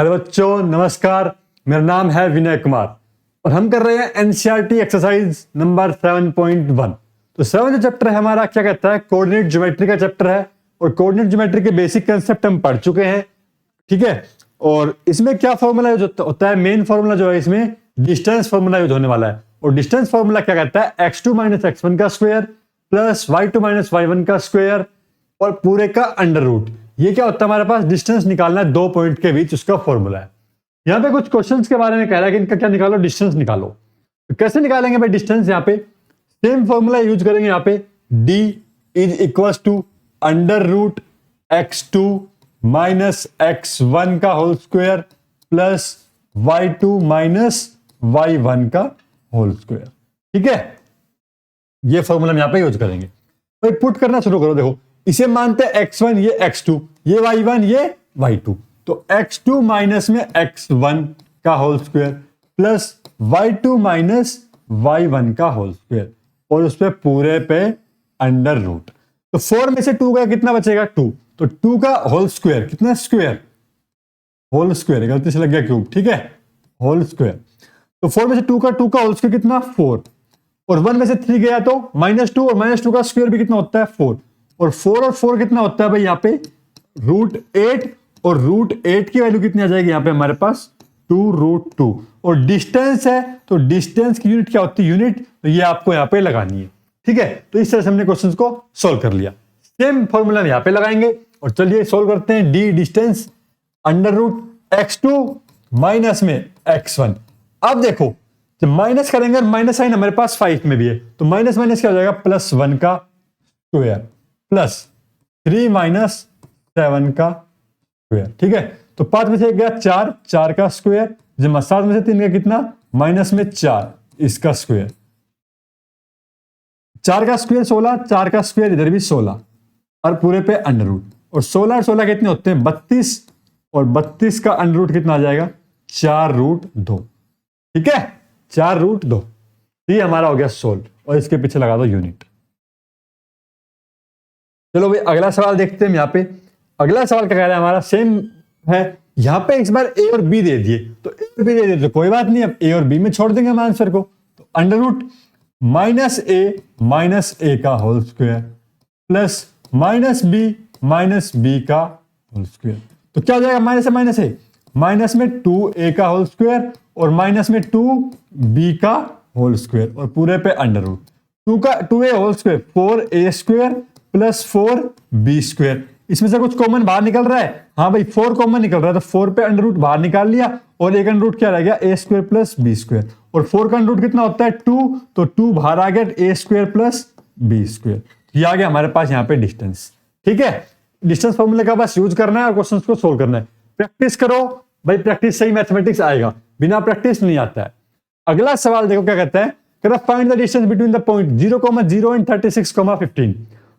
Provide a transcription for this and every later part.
Hello बच्चों, नमस्कार। मेरा नाम है विनय कुमार और हम कर रहे हैं एनसीईआरटी एक्सरसाइज नंबर 7.1। तो 7 जो चैप्टर है हमारा क्या कहता है, कोऑर्डिनेट ज्योमेट्री का चैप्टर है और कोऑर्डिनेट ज्योमेट्री के बेसिक कंसेप्ट हम पढ़ चुके हैं। ठीक है, और इसमें क्या फॉर्मूला यूज होता है, मेन फॉर्मूला जो है इसमें डिस्टेंस फॉर्मूला यूज होने वाला है। और डिस्टेंस फॉर्मूला क्या कहता है, x2 माइनस x1 का square plus y2 minus y1 का स्क्वायर और पूरे का अंडर रूट। ये क्या होता है, हमारे पास डिस्टेंस निकालना है दो पॉइंट के बीच, उसका फॉर्मूला है। यहाँ पे कुछ क्वेश्चंस के बारे में कह रहा है कि इनका क्या निकालो, डिस्टेंस निकालो। तो कैसे निकालेंगे भाई डिस्टेंस, यहाँ पे सेम फॉर्मूला यूज करेंगे। यहाँ पे d is equal to under root x2 minus x1 का whole square plus y2 minus y1 का होल स्क्वायर। ठीक है, ये फॉर्मूला हम यहाँ पे यूज करेंगे। तो पुट करना शुरू करो। देखो, इसे मानते हैं x1, ये x2, ये y1, ये y2। तो x2 माइनस में x1 का whole square plus y2 minus y1 का होल स्क्वायर और उस पे पूरे पे अंडर रूट। तो 4 में से 2 का कितना बचेगा, 2। तो 2 का होल स्क्वायर कितना, स्क्वायर होल स्क्वायर, गलती से लग गया क्यूब। ठीक है, होल स्क्वायर। तो 4 में से 2 का होल स्क्वायर कितना, 4। और 1 में से 3 गया तो -2 और -2 का स्क्वायर भी कितना होता है, 4। और 4 कितना होता है भाई यहाँ पे, √8। और √8 की वैल्यू कितनी आ जाएगी यहाँ पे हमारे पास, 2√2। और डिस्टेंस है तो डिस्टेंस की यूनिट क्या होती है, यूनिट। तो ये आपको यहाँ पे लगानी है। ठीक है, तो इस तरह से हमने क्वेश्चंस को सोल्व कर लिया। सेम फॉर्मूला यहाँ पे लगाएंगे और चलिए सोल्व करते हैं। D distance under root x2 minus में x1। अब देखो, जब माइनस करेंगे और माइनस साइन हमारे पास 5 में भी है, तो माइनस माइनस क्या हो जाएगा, +1 का स्क्वायर प्लस 3 माइनस 7 का स्क्वायर। ठीक है, तो 5 में से एक गया 4, 4 का स्क्वायर, जब 7 में से 3 गया कितना, माइनस में 4, इसका स्क्वायर। 4 का स्क्वायर 16, 4 का स्क्वायर इधर भी 16 और पूरे पे अंडर रूट। और 16 और 16 कितने होते हैं, 32। और 32 का अंडर रूट कितना आ जाएगा, 4√2। ठीक है, 4√2। ये हमारा हो गया सोल्व और इसके पीछे लगा दो यूनिट। चलो भाई अगला सवाल देखते हैं। यहाँ पे अगला सवाल क्या कह रहा है, हमारा सेम है। यहाँ पे इस बार a और b दे दिए, तो a और b दे दिए तो कोई बात नहीं, अब a और b में छोड़ देंगे हम आंसर को। तो अंडर रूट -a का होल स्क्वायर प्लस -b का होल स्क्वायर। तो क्या हो जाएगा, माइनस से माइनस है, माइनस में 2a का होल स्क्वायर और माइनस में 2b का होल स्क्वायर और पूरे पे under root. 2a whole square 4a square plus 4b square. इसमें से कुछ कॉमन बाहर निकल रहा है, हाँ भाई 4 कॉमन निकल रहा है, तो 4 पे अंडर रूट बाहर निकाल लिया और एक अंडर रूट क्या रह गया, a square plus b square. और 4 का अंडर रूट कितना होता है, 2। तो 2 बाहर आ गया, a square plus b square. ये आ गया हमारे पास यहाँ पे डिस्टेंस। ठीक है, डिस्टेंस फॉर्मूले का बस यूज करना है और क्वेश्चंस को सोल्व करना है। प्रैक्टिस करो भाई, प्रैक्टिस से ही मैथमेटिक्स आएगा, बिना प्रैक्टिस नहीं आता है। अगला सवाल देखो क्या कहता है, find the distance between the point 0,0 and 36,15।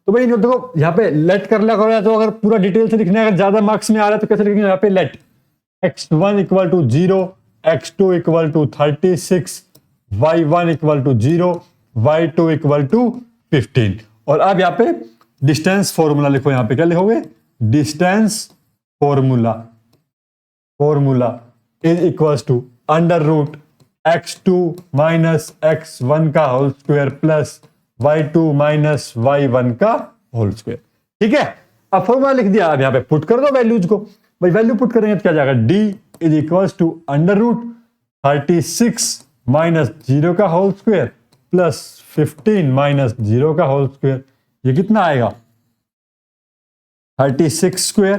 तो भाई देखो यहाँ पे लेट कर लिया करो, तो अगर पूरा डिटेल से लिखना है, अगर ज्यादा मार्क्स में आ रहा है तो कैसे लिखेंगे, यहाँ पे let x1 equal to 0, x2 equal to 36, y1 equal to 0, y2 equal to 15। और अब यहाँ पे डिस्टेंस फॉर्मूला लिखो। यहाँ पे क्या लिखोगे, distance formula is equal to under root x2 minus x1 का whole square plus y2 minus y1 का होल स्क्वायर। ठीक है, अब फॉर्मूला लिख दिया, अब यहाँ पे पुट कर दो वैल्यूज को। भाई वैल्यू पुट करेंगे तो क्या जाएगा, d is equal to under root 36 minus 0 का होल स्क्वायर प्लस 15 माइनस 0 का होल स्क्वायर। ये कितना आएगा, 36 स्क्वायर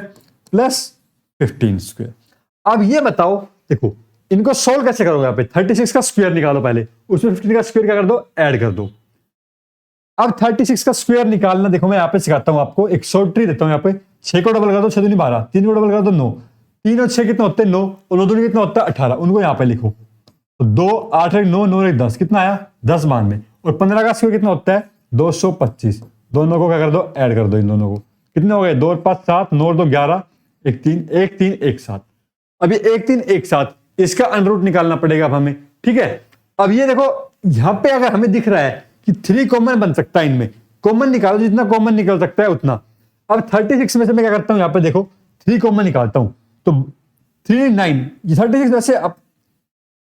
प्लस 15 स्क्वायर। अब ये बताओ, देखो इनको सोल्व कैसे करोगे, यहाँ पे 36 का स्क्वायर निकालो पहले, उसमें 15 का स्क्वायर क्या कर दो, ऐड कर दो। अब 36 का स्क्वायर निकालना देखो मैं यहाँ पे सिखाता हूं आपको, एक शॉर्ट ट्री देता हूं। यहाँ पे 6 को डबल कर दो, 6 दूनी 12, 3 को डबल कर दो 9, 3 और 6 कितना होते हैं 9, और 9 दूनी कितना होता है 18। उनको यहाँ पे लिखो, तो 2 8 1 9 9 1 10 कितना आया, 10 मान में। और 15 का स्क्वायर कितना होता है 225। दोनों को क्या कर दो, ऐड कर दो, इन दोनों को कितने हो गए, 2 और 5 7, 9 और 2 11, 1 3 1 3 1 7। अब ये 1 3 1 7, इसका अंडर रूट निकालना पड़ेगा अब हमें। ठीक है, अब ये देखो यहाँ पे अगर हमें दिख रहा है कि 3 कॉमन बन सकता है, इनमें कॉमन निकालो, जितना कॉमन निकल सकता है उतना। अब 36 में से मैं क्या करता हूं, यहाँ पे देखो 3 कॉमन निकालता हूं, तो 3 9, ये 36 वैसे अब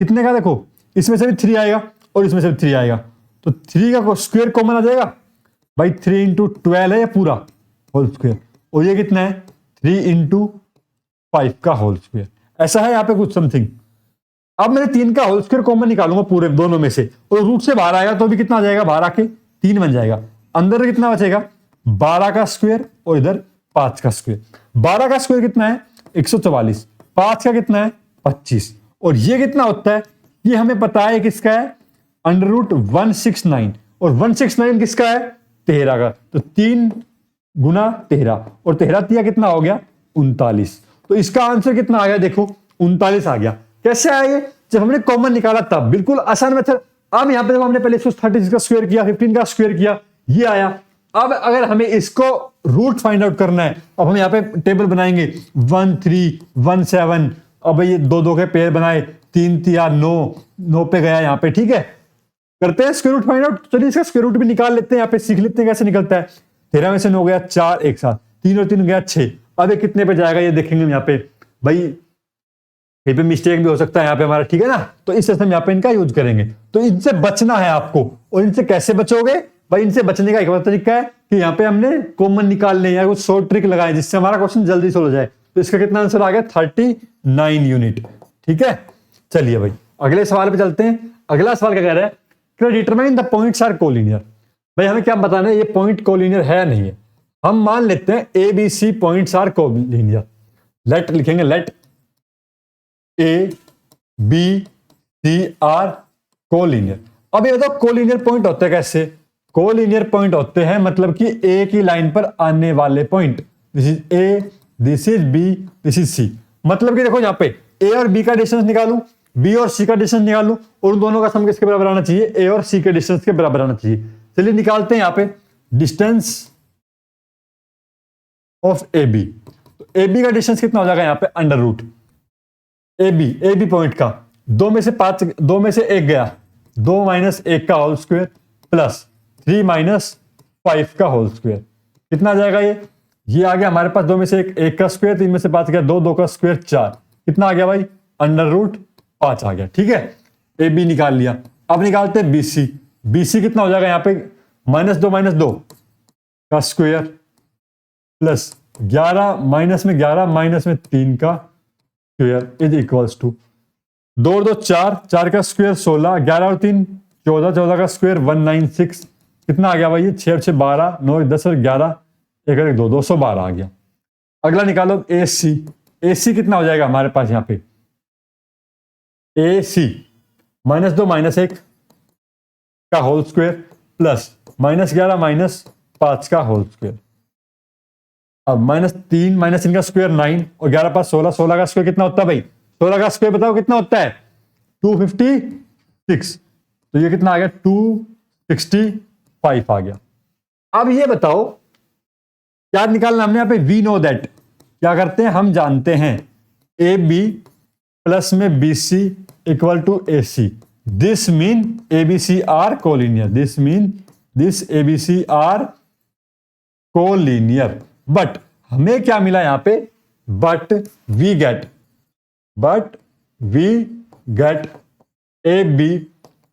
कितने का देखो, इसमें से भी 3 आएगा और इसमें से भी 3 आएगा, तो 3 का स्क्वायर कॉमन आ जाएगा भाई। 3 इंटू 12 है ये पूरा होल स्क्वायर, और ये कितना है 3 इंटू 5 का होल स्क्वायर, ऐसा है यहाँ पे कुछ समथिंग। अब मैंने 3 का होल स्क्वायर कॉमन निकालूंगा पूरे दोनों में से, और रूट से बाहर आएगा तो भी कितना आ जाएगा, बाहर आके 3 बन जाएगा। अंदर कितना बचेगा 12 का स्क्वायर और इधर 5 का स्क्वायर। 12 का स्क्वायर कितना है 144, 5 का कितना है 25, और ये कितना होता है, ये हमें पता है किसका है अंडर रूट 169, और 169 किसका है 13 का, तो 3 गुना 13 और 13 तिया कितना हो गया 39। तो इसका आंसर कितना आ गया देखो 39 आ गया। कैसे आया ये, जब हमने कॉमन निकाला तब, बिल्कुल आसान मेथड। अब यहां पे हमने पहले 36 का स्क्वायर किया, 15 का स्क्वायर किया, ये आया। अब अगर हमें इसको रूट फाइंड आउट करना है, अब हम यहाँ पे टेबल बनाएंगे 1 3 1 7, अब ये 2 2 के पेयर बनाए, 3 तिया 9, 9 पे गया यहाँ पे, ठीक है। करते हैं स्क्वायर रूट फाइंड आउट, चलिए इसका स्क्वायर रूट भी निकाल लेते हैं, यहाँ पे सीख लेते हैं कैसे निकलता है। 13 में से 9 गया 4 एक साथ, 3 और 3 गया 6, अब ये कितने पे जाएगा ये देखेंगे यहाँ पे भाई, यहीं पे मिस्टेक भी हो सकता है यहाँ पे हमारा, ठीक है ना। तो इस तरह हम यहाँ पे इनका यूज करेंगे। तो इनसे बचना है आपको, और इनसे कैसे बचोगे भाई, इनसे बचने का एक और तरीका है कि यहाँ पे हमने कॉमन निकाल लें या कुछ शॉर्ट ट्रिक लगाए जिससे हमारा क्वेश्चन जल्दी सोल्व हो जाए। तो इसका कितना आंसर आ गया 39 यूनिट, ठीक है। चलिए भाई अगले सवाल पे चलते हैं। अगला सवाल क्या कह रहा है, determine the points are collinear. भाई हमें क्या बताना है ये पॉइंट कोलिनियर है या नहीं है। हम मान लेते हैं A B C points are collinear. Let लिखेंगे, let A B C are collinear. अब ये बताओ कोलिनियर पॉइंट होते हैं कैसे। कोलिनियर पॉइंट होते हैं मतलब कि ए की लाइन पर आने वाले point, this is A, this is B, this is C. मतलब कि देखो यहाँ पे ए और बी का डिस्टेंस निकालूं, बी और सी का डिस्टेंस निकालूं, और उन दोनों का सम किसके बराबर आना चाहिए, ए और सी के डिस्टेंस के बराबर आना चाहिए। चलिए निकालते हैं यहाँ पे डिस्टेंस ऑफ ए बी। तो ए बी का डिस्टेंस कितना हो जाएगा यहाँ पे under root A B point का 2 में से 5, 2 में से 1 गया, 2 माइनस 1 का होल स्क्वायर प्लस 3 माइनस 5 का होल स्क्वायर, कितना आ जाएगा ये आ गया हमारे पास 2 में से 1 का स्क्वायर, 3 में से 5 गया 2, 2 का स्क्वायर 4, कितना आ गया भाई अंडर रूट 5 आ गया, ठीक है। ए बी निकाल लिया। अब निकालते हैं बी सी। बी सी कितना हो जाएगा यहाँ पे -2 का स्क्वायर प्लस 11 माइनस में 3 का स्क्वायर इज इक्वल्स टू 2 और 2 4, 4 का स्क्वायर 16, 11 और 3 14, 14 का स्क्वायर 196, कितना आ गया भाई ये 6 6 12, 9 10 और 11, 1 और 1 2, 212 आ गया। अगला निकालो ए सी। ए सी कितना हो जाएगा हमारे पास यहाँ पे ए सी -2 -1 का होल स्क्वायर प्लस -11 -5 का होल स्क्वायर। अब -3 -3 का स्क्वायर 9 और 11 पास 16, 16 का स्क्वायर कितना होता है भाई, 16 का स्क्वायर बताओ कितना होता है 256, तो ये कितना आ गया 265 आ गया। अब ये बताओ क्या निकालना हमने यहाँ पे, वी नो दैट, क्या करते हैं हम जानते हैं ए बी प्लस में B C equal to A C, this mean A B C are collinear, this mean this A B C are collinear. But हमें क्या मिला यहां पे, but we get A B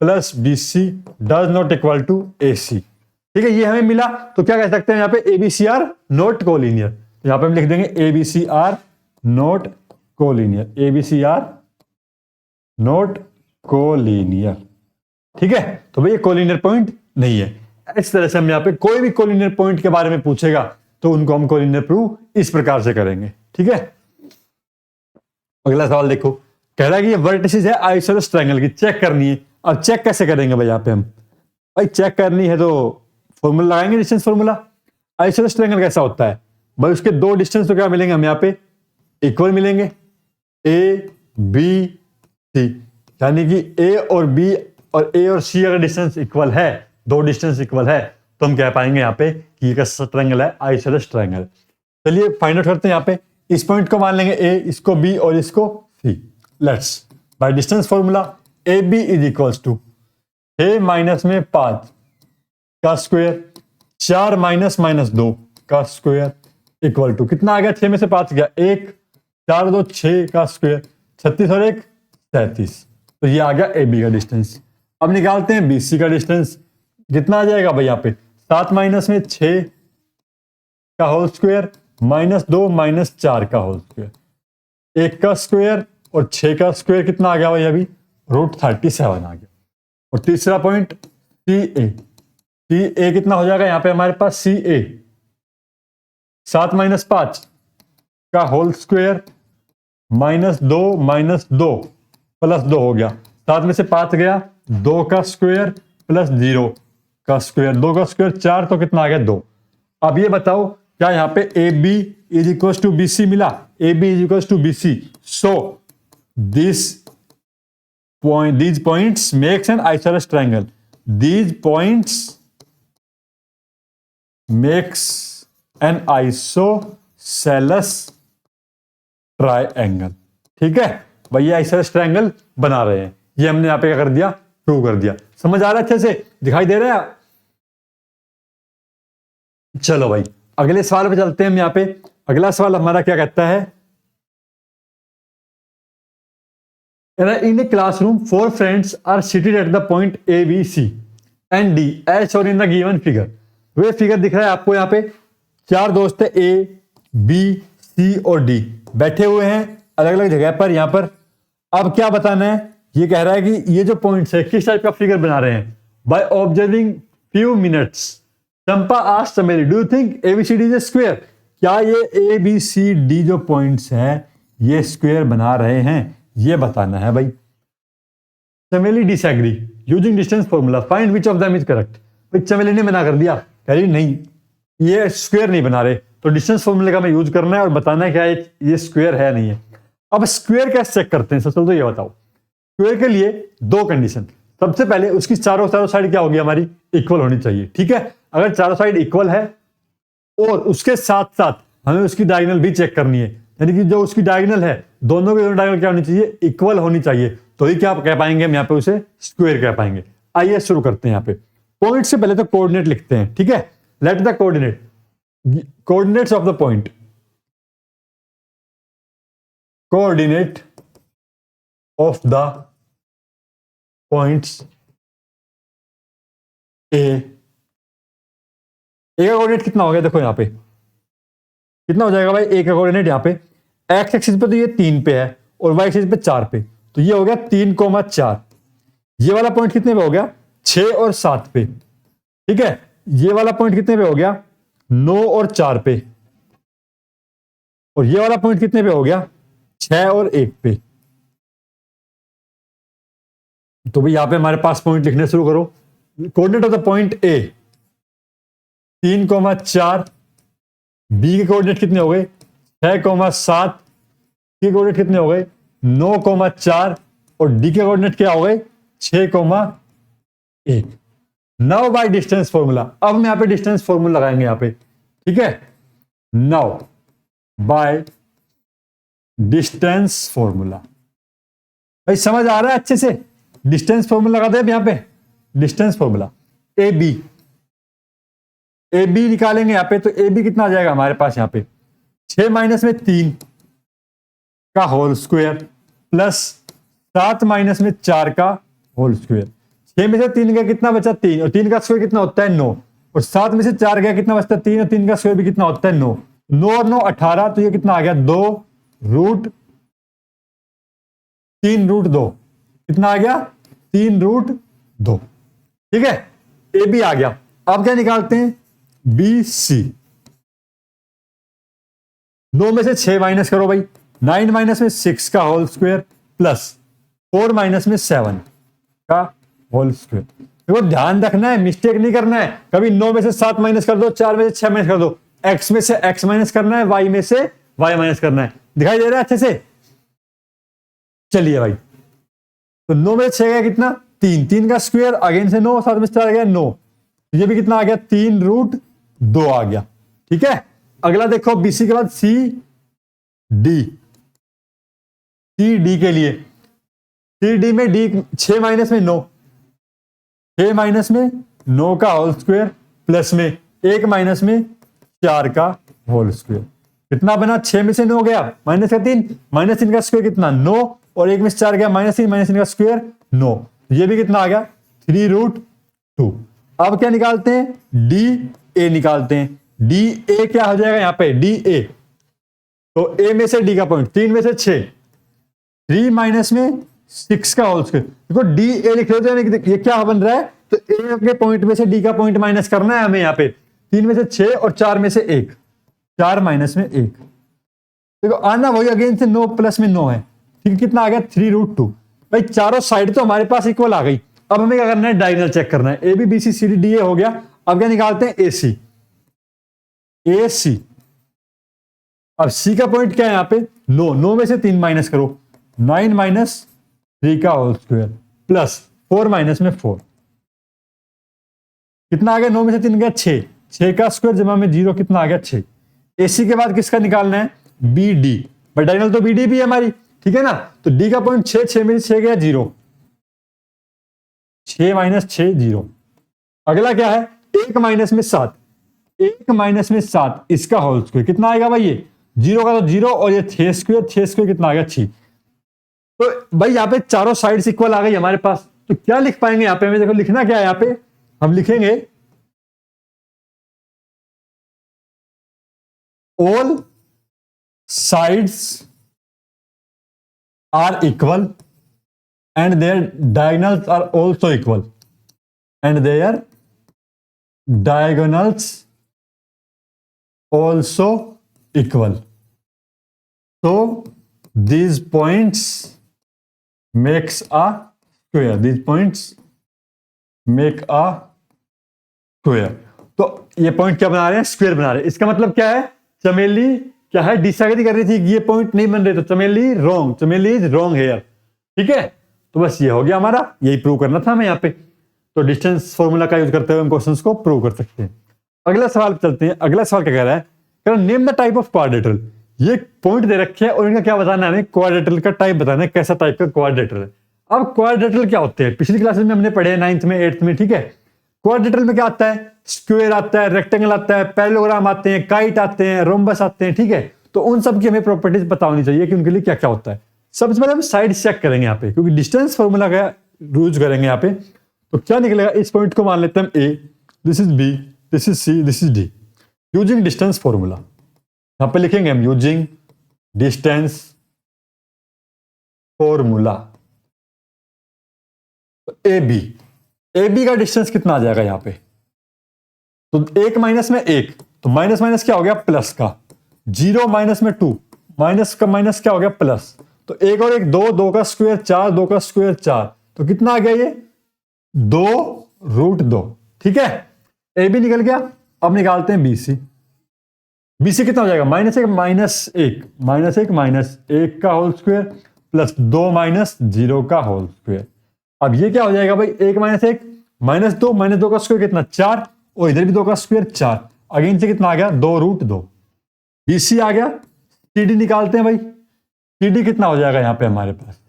plus B C does not equal to A C, ठीक है। ये हमें मिला तो क्या कह सकते हैं यहाँ पे A B C are not collinear, तो यहां पे हम लिख देंगे A B C are not collinear, A B C are not collinear, ठीक है। तो भाई ये कोलिनियर पॉइंट नहीं है। इस तरह से हम यहाँ पे कोई भी कोलिनियर पॉइंट के बारे में पूछेगा तो उनको हम कोलिनियर प्रूव इस प्रकार से करेंगे, ठीक है। अगला सवाल देखो, कह रहा है कि ये वर्टिसेस है आइसोसेलेस ट्रायंगल की, चेक करनी है। अब चेक कैसे करेंगे भाई, यहाँ पे हम भाई चेक करनी है तो फॉर्मूला लगाएंगे, डिस्टेंस फॉर्मूला। आइसोसेलेस ट्रायंगल कैसा होता है भाई, उसके दो डिस्टेंस तो क्या मिलेंगे हम यहाँ पे इक्वल मिलेंगे, ए बी सी, यानी कि ए और बी और ए और सी अगर डिस्टेंस इक्वल है, दो डिस्टेंस इक्वल है, तो हम कह पाएंगे यहाँ पे कि ये कैसा ट्रायंगल है, आइसोसेलेस ट्रायंगल। चलिए फाइंड आउट करते हैं। यहाँ पे इस पॉइंट को मान लेंगे ए, इसको बी और इसको C. Let's by distance formula A B is equals to 6 minus में 5 का स्क्वायर 4 माइनस -2 का स्क्वायर इक्वल टू कितना आ गया, 6 में से 5 गया 1 4 2 6 का स्क्वायर, 36 और 1 37। तो ये आ गया ए बी का डिस्टेंस। अब निकालते हैं बी सी का डिस्टेंस। कितना आ जाएगा भाई यहाँ पे 7 माइनस में 6 का होल स्क्वायर माइनस 2 माइनस 4 का होल स्क्वायर, 1 का स्क्वायर और 6 का स्क्वायर कितना आ गया भाई अभी √37 आ गया। और तीसरा पॉइंट सी ए कितना हो जाएगा यहाँ पे हमारे पास सी ए 7 माइनस 5 का होल स्क्वायर माइनस 2 प्लस 2 हो गया, 7 में से 5 गया, 2 का स्क्वायर प्लस 0 का स्क्वायर, 2 का स्क्वायर 4, तो कितना आ गया 2। अब ये बताओ क्या यहाँ पे A B is equal to B C मिला, A B is equal to B C, so these points makes an isosceles triangle, these points makes an isosceles triangle। ठीक है भाई, ये आइसोसेलेस ट्रायंगल बना रहे हैं, ये हमने यहां पे क्या कर दिया, प्रूव कर दिया। समझ आ रहा है, अच्छे से दिखाई दे रहा है? चलो भाई अगले सवाल पे चलते हैं हम। यहाँ पे अगला सवाल हमारा क्या कहता है, in a classroom 4 friends are seated at the point A B C and D as shown in the given figure। Way figure दिख रहा है आपको, यहाँ पे 4 दोस्त है A B C और D बैठे हुए हैं अलग अलग जगह पर यहाँ पर। अब क्या बताना है, ये कह रहा है कि ये जो पॉइंट्स है किस टाइप का फिगर बना रहे हैं। By observing few minutes Champa asked Chameli do you think ABCD is a square, क्या ये ABCD जो पॉइंट्स हैं ये स्क्वायर बना रहे हैं, ये बताना है भाई। चमेली disagree using distance formula find which of them is correct. भाई चमेली ने मना कर दिया, कह रही नहीं ये स्क्वायर नहीं बना रहे, तो डिस्टेंस फॉर्मूले का मैं यूज करना है और बताना है क्या ये स्क्वायर है नहीं है। अब स्क्वायर कैसे चेक करते हैं, सबसे तो ये बताओ। स्क्वायर के लिए 2 कंडीशन, सबसे पहले उसकी चारों साइड क्या होगी हमारी, इक्वल होनी चाहिए। ठीक है, अगर चारों साइड इक्वल है और उसके साथ साथ हमें उसकी डायगोनल भी चेक करनी है, यानी कि जो उसकी डायगोनल है दोनों की दोनों डायगोनल क्या होनी चाहिए, इक्वल होनी चाहिए, तो ही क्या कह पाएंगे हम यहाँ पे उसे स्क्वायर कह पाएंगे। आइए शुरू करते हैं। यहाँ पे पॉइंट से पहले तो कोऑर्डिनेट लिखते हैं। ठीक है, let the coordinates of the point, coordinate of the points A का कोऑर्डिनेट कितना हो गया, देखो यहाँ पे कितना हो जाएगा भाई, ए का कोऑर्डिनेट यहाँ पे एक्स एक्सिस पे तो ये 3 पे है और वाई एक्सिस पे 4 पे, तो ये हो गया 3,4। ये वाला पॉइंट कितने पे हो गया, 6 और 7 पे। ठीक है, ये वाला पॉइंट कितने पे हो गया, 9 और 4 पे, और ये वाला पॉइंट कितने पे हो गया, 6 और 1 पे। तो भाई यहां पे हमारे पास पॉइंट लिखने शुरू करो। Coordinate of the point A 3,4, B के कोऑर्डिनेट कितने हो गए 6,7, के कोऑर्डिनेट कितने हो गए 9,4 और डी के कोऑर्डिनेट क्या हो गए 6,1। नाउ बाय डिस्टेंस फॉर्मूला, अब हम यहां पे डिस्टेंस फॉर्मूला लगाएंगे यहां पे। ठीक है, नाउ बाय डिस्टेंस फॉर्मूला, भाई समझ आ रहा है अच्छे से, डिस्टेंस फॉर्मूला लगा दे यहां पे। डिस्टेंस फॉर्मूला ए बी निकालेंगे यहां पे, तो ए बी कितना आ जाएगा हमारे पास यहाँ पे 6 माइनस में 3 का होल स्क्वायर प्लस 7 माइनस में 4 का होल स्क्वायर। 6 में से 3 गया कितना बचा 3, और 3 का स्क्वायर कितना होता है 9, और 7 में से 4 गया कितना बचता है 3, और 3 का स्क्वायर भी कितना होता है 9, 9 और 9 18, तो ये कितना आ गया 3√2, कितना आ गया 3√2। ठीक है, ए बी आ गया। अब क्या निकालते हैं, बी सी। 9 में से 6 माइनस करो भाई, 9 माइनस में 6 का होल स्क्वायर प्लस 4 माइनस में 7 का होल स्क्वायर। देखो ध्यान रखना है, मिस्टेक नहीं करना है, कभी 9 में से 7 माइनस कर दो, 4 में से 6 माइनस कर दो, x में से x माइनस करना है, y में से y माइनस करना है। दिखाई दे रहा है अच्छे से? चलिए भाई, तो 9 में से 6 गया कितना 3, 3 का स्क्वायर अगेन से 9, 7 में से 4 गया 9, ये भी कितना आ गया 3√2 आ गया। ठीक है, अगला देखो बीसी के बाद सी डी के लिए, सी डी में डी 6 माइनस में 9, 6 माइनस में 9 का होल स्क्वायर प्लस में 1 माइनस में 4 का होल स्क्वायर। कितना बना, 6 में से 9 गया माइनस का 3, माइनस 3 का स्क्वायर कितना 9, और 1 में से 4 गया -3, -3 का स्क्वायर 9, ये भी कितना आ गया 3√2। अब क्या निकालते हैं, डी ए निकालते हैं। डी ए क्या हो जाएगा यहाँ पे, डी ए, तो ए में से डी का पॉइंट 3 में से 6, 3 माइनस में 6 का होल स्क्वायर। देखो डी ए लिख रहे हो, ये क्या बन रहा है, तो ए के पॉइंट में से डी का पॉइंट माइनस करना है हमें यहाँ पे। 3 में से 6 और 4 में से 1, 4 माइनस में 1। देखो आना वही अगेन से 9 प्लस में 9 है, ठीक है, कितना आ गया 3√2। भाई चारों साइड तो हमारे पास इक्वल आ गई। अब हमें क्या करना है, डायगोनल चेक करना है। A B B C C D D A हो गया। अब क्या निकालते हैं, ए सी, ए सी। अब सी का पॉइंट क्या है यहाँ पे 9, 9 में से 3 माइनस करो, 9 माइनस 3 का होल स्क्वायर प्लस 4 माइनस में 4, कितना आ गया, 9 में से 3 गया 6, 6 का स्क्वायर जमा में 0, कितना आ गया 6। एसी के बाद किसका निकालना है, बी डी। बट डायगोनल तो बी डी भी है हमारी, ठीक है ना, तो डी का पॉइंट 6, 6 में से 6 गया 0, 6 माइनस 6 0। अगला क्या है, 1 माइनस में 7, 1 माइनस में 7 इसका होल स्क्वायर कितना आएगा भाई, ये 0 का तो 0, और ये 6 स्क्वायर, 6 स्क्वायर कितना आ गया 6। तो भाई यहाँ पे चारों साइड इक्वल आ गई हमारे पास। तो क्या लिख पाएंगे यहाँ पे, हमें देखो लिखना क्या है, यहाँ पे हम लिखेंगे all sides are equal and their diagonals are also equal, and their diagonals also equal. So these points makes a square. These points make a square. तो ये पॉइंट क्या बना रहे हैं, स्क्वायर बना रहे हैं। इसका मतलब क्या है, चमेली क्या है, डिसाइड कर रही थी कि ये पॉइंट नहीं बन रहे, तो चमेली रॉन्ग, चमेली इज रॉन्ग हेयर, ठीक है। तो बस ये हो गया हमारा, यही प्रूव करना था हमें यहाँ पे। तो डिस्टेंस फॉर्मूला का यूज करते हुए हम क्वेश्चंस को प्रूव कर सकते हैं। अगला सवाल चलते हैं। अगला सवाल क्या कह रहा है, कह रहा नेम द टाइप ऑफ क्वाड्रेटर। ये पॉइंट दे रखे हैं और इनका क्या बताना है, हमें क्वाड्रेटर का टाइप बताना है, कैसा टाइप का क्वाड्रेटर है। अब क्वाड्रेटर क्या होते हैं, पिछली क्लासेस में हमने पढ़े 9th में 8th में, ठीक है। क्वाड्रेटर में क्या आता है, स्क्वायर आता है, रेक्टेंगल आता है, पैरेललोग्राम आते हैं, काइट आते हैं, रोम्बस आते हैं, ठीक है। तो उन सब की हमें प्रॉपर्टीज पता होनी चाहिए कि उनके लिए क्या क्या होता है। सबसे पहले हम साइड चेक करेंगे यहाँ पे, क्योंकि डिस्टेंस फॉर्मूला का यूज करेंगे यहाँ पे। तो क्या निकलेगा, इस पॉइंट को मान लेते हैं हम A, this is B, this is C, this is D, using distance formula. यहाँ पे लिखेंगे हम using distance formula. A B, A B का डिस्टेंस कितना आ जाएगा यहाँ पे, तो 1 माइनस में 1, तो माइनस माइनस क्या हो गया प्लस का, 0 माइनस में 2, माइनस का माइनस क्या हो गया प्लस, तो 1 और 1 2, 2 का स्क्वायर 4, 2 का स्क्वायर 4, तो कितना आ गया ये 2√2, ठीक है। ए बी निकल गया। अब निकालते हैं बी सी। बी सी कितना हो जाएगा, -1 -1, -1 -1 का होल स्क्वायर प्लस 2 माइनस 0 का होल स्क्वायर। अब ये क्या हो जाएगा भाई, 1 -1 -2 का स्क्वायर कितना 4, और इधर भी 2 का स्क्वायर 4, अगेन से कितना आ गया 2√2। बीसी आ गया। सीडी निकालते हैं भाई, सीडी कितना हो जाएगा यहाँ पे हमारे पास,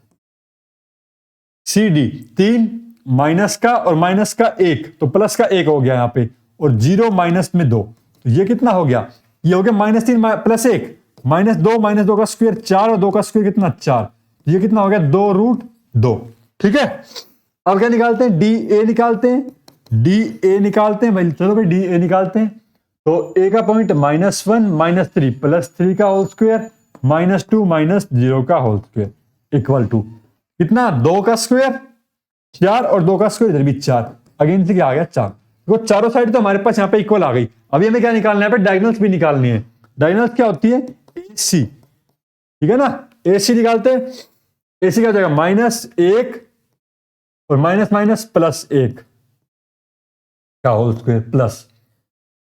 सीडी 3 माइनस का और माइनस का 1, तो प्लस का 1 हो गया यहाँ पे, और 0 माइनस में 2, तो ये कितना हो गया, ये हो गया -3 प्लस 1 -2 का स्क्वायर 4, और 2 का स्क्वायर कितना 4, ये कितना हो गया 2√2, ठीक है। अब क्या निकालते हैं, डी ए निकालते हैं, डी ए निकालते हैं भाई, चलो भाई डी ए निकालते हैं। तो ए का पॉइंट -1 -3 प्लस 3 का होल स्क्वायर -2 -0 का होल स्क्वायर इक्वल टू कितना, 2 का स्क्वायर 4, और 2 का स्क्वायर इधर भी 4, अगेन से क्या आ गया 4। देखो चारों साइड तो हमारे पास यहाँ पे इक्वल आ गई। अभी हमें क्या निकालना है, डायगोनल्स भी निकालनी है। डायगोनल्स क्या होती है, ए सी, ठीक है ना। ए सी निकालते हैं, ए सी क्या हो जाएगा -1 और माइनस माइनस प्लस 1 का whole square plus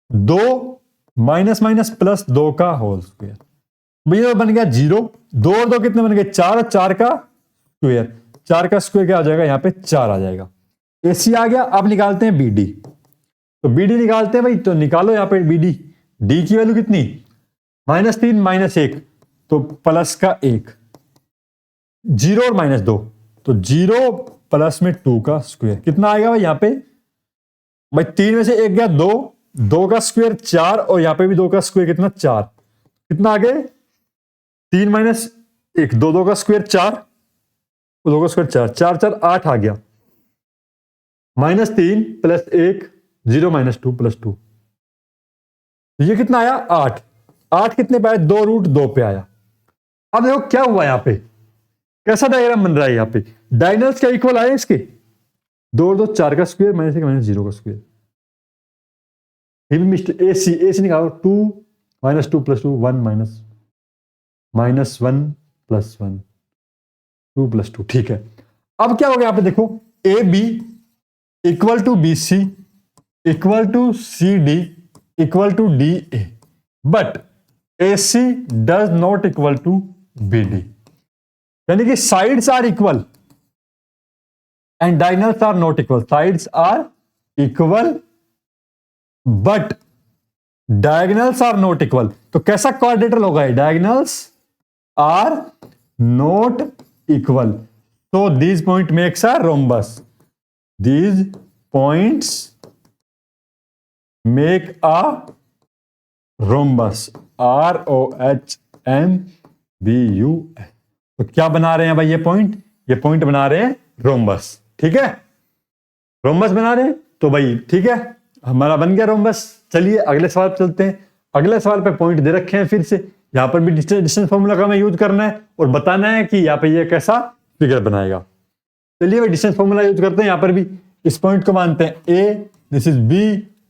2 minus minus plus 2 का होल स्क्वायर। भैया बन गया 0, 2 और 2 कितने बन गए 4, और 4 का स्क्वायर, 4 का स्क्वायर क्या आ जाएगा यहाँ पे 4 आ जाएगा। एसी आ गया। अब निकालते हैं बीडी। तो बीडी निकालते हैं भाई, तो निकालो यहाँ पे बीडी। डी की वैल्यू कितनी, -3 -1, तो प्लस का 1, 0 और -2, तो 0 प्लस में 2 का स्क्वायर कितना आएगा भाई यहाँ पे, भाई 3 में से 1 गया 2, 2 का स्क्वायर 4, और यहाँ पे भी 2 का स्क्वायर कितना 4, कितना आ गए 3 माइनस 1, 2 का स्क्वायर 4, 2 का स्क्वायर 4, 4 4 8 आ गया, -3 + 1 0 - 2 + 2, ये कितना आया 8, 8 कितने पे आया 2√2 पे आया। अब देखो क्या हुआ यहां पे, कैसा डायग्राम बन रहा है यहां पे, डायगोनल्स क्या इक्वल आए इसके, 2 और 2 4 का स्क्वायर, -1 -0 का स्क्वायर, AC निकालो 2 - 2 + 2 1 - 1 + 1 2 + 2, ठीक है। अब क्या हो गया यहां पे देखो, AB equal to BC equal to CD equal to DA, but AC does not equal to BD, यानी कि sides are equal and diagonals are not equal, sides are equal but diagonals are not equal. तो कैसा quadrilateral होगा ये, diagonals are not equal, so these point makes a rhombus, these points make a rhombus, ROHMBUS। तो क्या बना रहे हैं भाई ये पॉइंट बना रहे हैं रोम्बस, ठीक है, रोम्बस बना रहे हैं। तो भाई ठीक है, हमारा बन गया रोम्बस। चलिए अगले सवाल पे चलते हैं। अगले सवाल पे पॉइंट दे रखे हैं, फिर से यहां पर भी डिस्टेंस फॉर्मूला का हमें यूज करना है और बताना है कि यहां पे ये कैसा फिगर बनाएगा। चलिए भाई डिस्टेंस फॉर्मूला यूज करते हैं। यहां पर भी इस पॉइंट को मानते हैं A, this is B,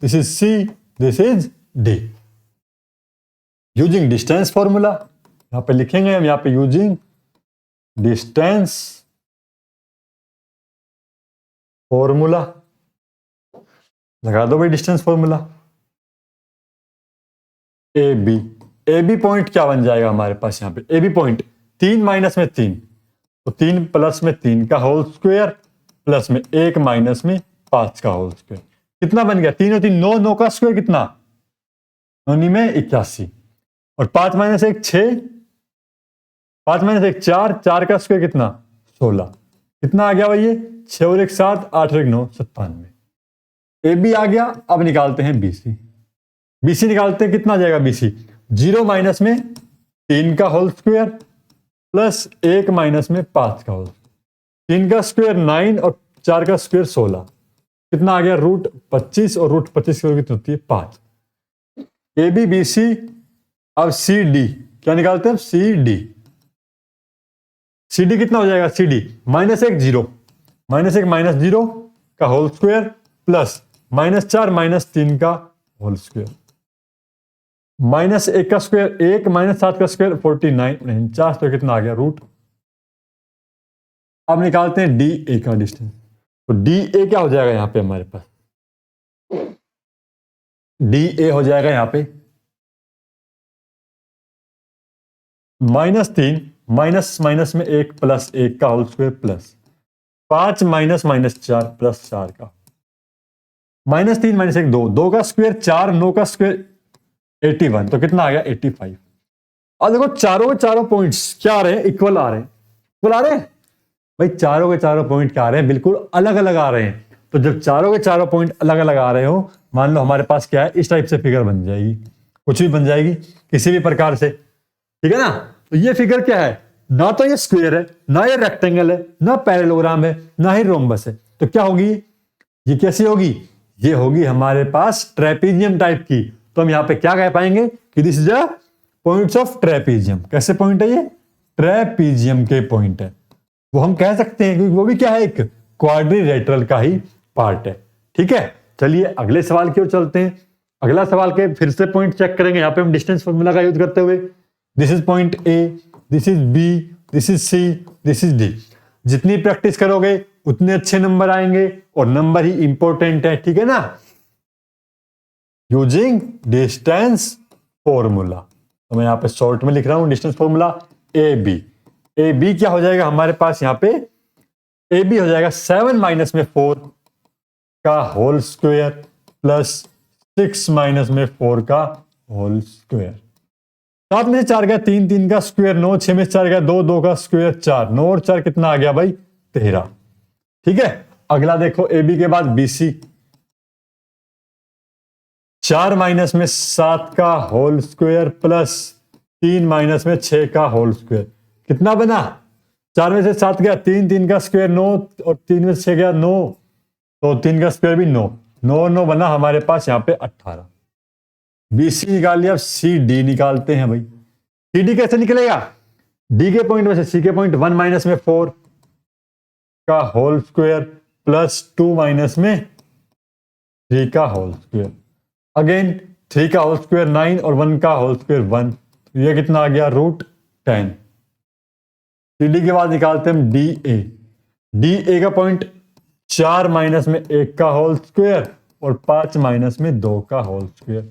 this is C, this is D। Using distance formula यहां पे लिखेंगे हम, यहां पे यूजिंग डिस्टेंस फॉर्मूला लगा दो भाई, डिस्टेंस फॉर्मूला AB पॉइंट क्या बन जाएगा हमारे पास यहां पे, AB पॉइंट 3 माइनस में 3, तो 3 प्लस में 3 का होल स्क्वायर प्लस में 1 माइनस में 5 का होल स्क्वायर, कितना बन गया 3 और 3 9, 9 का स्क्वायर कितना 9 में 81, और 5 माइनस 1 6, 5 माइनस 1 4, 4 का स्क्वायर कितना 16, कितना आ गया भाई ये 6 और 1 7, 8 और 1 9 97। AB आ गया। अब निकालते हैं BC निकालते हैं, कितना आ जाएगा BC 0 माइनस में 3 का होल स्क्वायर प्लस 1 माइनस में 5 का होल, 3 का स्क्वायर 9 और 4 का स्क्वायर 16, कितना आ गया √25, और √25 कितनी होती है 5। AB BC, अब CD क्या निकालते हैं CD कितना हो जाएगा CD -1 0 -1 -0 का होल स्क्वायर प्लस -4 -3 का होल स्क्वायर, -1 का स्क्वायर 1 -7 का स्क्वायर 49, 49, तो कितना आ गया रूट। अब निकालते हैं DA का डिस्टेंस, तो DA क्या हो जाएगा यहां पे हमारे पास, DA हो जाएगा यहां पे -3 माइनस माइनस में 1 प्लस 1 का whole square plus 5 minus -4 plus 4 का, -3 -1 2, 2 का स्क्वायर 4, 9 का स्क्वायर 81, तो कितना आ गया 85। अब देखो चारों पॉइंट्स क्या आ रहे हैं, इक्वल आ रहे हैं भाई, चारों के चारों पॉइंट क्या आ रहे हैं, बिल्कुल अलग अलग आ रहे हैं। तो जब चारों के चारों पॉइंट अलग अलग आ रहे हो, मान लो हमारे पास क्या है, इस टाइप से फिगर बन जाएगी, कुछ भी बन जाएगी किसी भी प्रकार से, ठीक है ना। तो ये फिगर क्या है, ना तो ये स्क्वायर है, ना ये रेक्टेंगल है, ना पैरेललोग्राम है, ना ही रोम्बस है, तो क्या होगी ये, कैसी होगी, ये होगी हमारे पास ट्रेपीजियम टाइप की। तो हम यहां पे क्या कह पाएंगे कि this is a points of trapezium. कैसे पॉइंट है ये, ट्रेपीजियम के पॉइंट है, वो हम कह सकते हैं क्योंकि वो भी क्या है, एक क्वाड्रिलेटरल का ही पार्ट है, ठीक है। चलिए अगले सवाल की ओर चलते हैं। अगला सवाल के फिर से पॉइंट चेक करेंगे, यहां पे हम डिस्टेंस फॉर्मूला का यूज करते हुए, this is point A, this is B, this is C, this is D। जितनी प्रैक्टिस करोगे उतने अच्छे नंबर आएंगे, और नंबर ही इंपॉर्टेंट है, ठीक है ना। यूजिंग डिस्टेंस फॉर्मूला, तो मैं यहां पे शॉर्ट में लिख रहा हूं डिस्टेंस फॉर्मूला AB क्या हो जाएगा हमारे पास यहां पे, AB हो जाएगा 7 माइनस में 4 का होल स्क्वायर प्लस 6 माइनस में 4 का होल स्क्वायर, 7 में से 4 गया 3, 3 का स्क्वायर 9, 6 में से 4 गया 2, 2 का स्क्वायर 4, 9 और 4 कितना आ गया भाई 13, ठीक है। अगला देखो AB के बाद BC, 4 माइनस में 7 का होल स्क्वायर प्लस 3 माइनस में 6 का होल स्क्वायर। कितना बना? 4 में से 7 गया, 3, 3 का स्क्वायर 9 और 3 में से 6 गया 9, तो 3 का स्क्वायर भी 9, 9 9 बना हमारे पास यहाँ पे 18। BC निकाल लिया। अब CD निकालते हैं भाई। CD कैसे निकलेगा? D के पॉइंट में से C के पॉइंट 1 माइनस में 4 का होल स्क्वायर प्लस 2 माइनस में 3 का होल स्क्वायर। अगेन 3 का होल स्क्वायर 9 और 1 का होल स्क्वायर 1, तो ये कितना आ गया? √10। CD के बाद निकालते हैं DA। DA का पॉइंट 4 माइनस में 1 का होल स्क्वायर और 5 माइनस में 2 का होल स्क्वायर।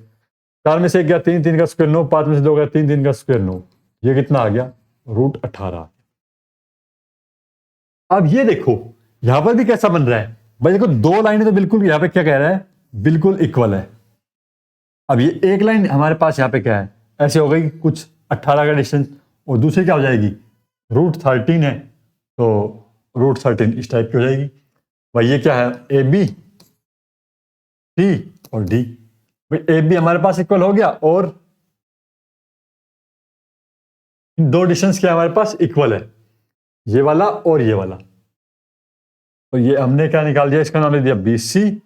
4 में से 1 गया 3, 3 का स्क्वायर 9, 5 में से 2 गया 3, 3 का स्क्वायर 9, ये कितना आ गया? √18। अब ये देखो यहां पर भी कैसा बन रहा है भाई, देखो दो लाइनें तो बिल्कुल यहाँ पे क्या कह रहा है, बिल्कुल इक्वल है। अब ये एक लाइन हमारे पास यहाँ पे क्या है, ऐसे हो गई कुछ 18 का डिस्टेंस, और दूसरी क्या हो जाएगी? √13 है, तो √13 इस टाइप की हो जाएगी भाई। ये क्या है? AB, C और D। भाई AB हमारे पास इक्वल हो गया और दो डिस्टेंस क्या हमारे पास इक्वल है, ये वाला और ये वाला। तो ये हमने क्या निकाल दिया? इसका नाम ले दिया BC,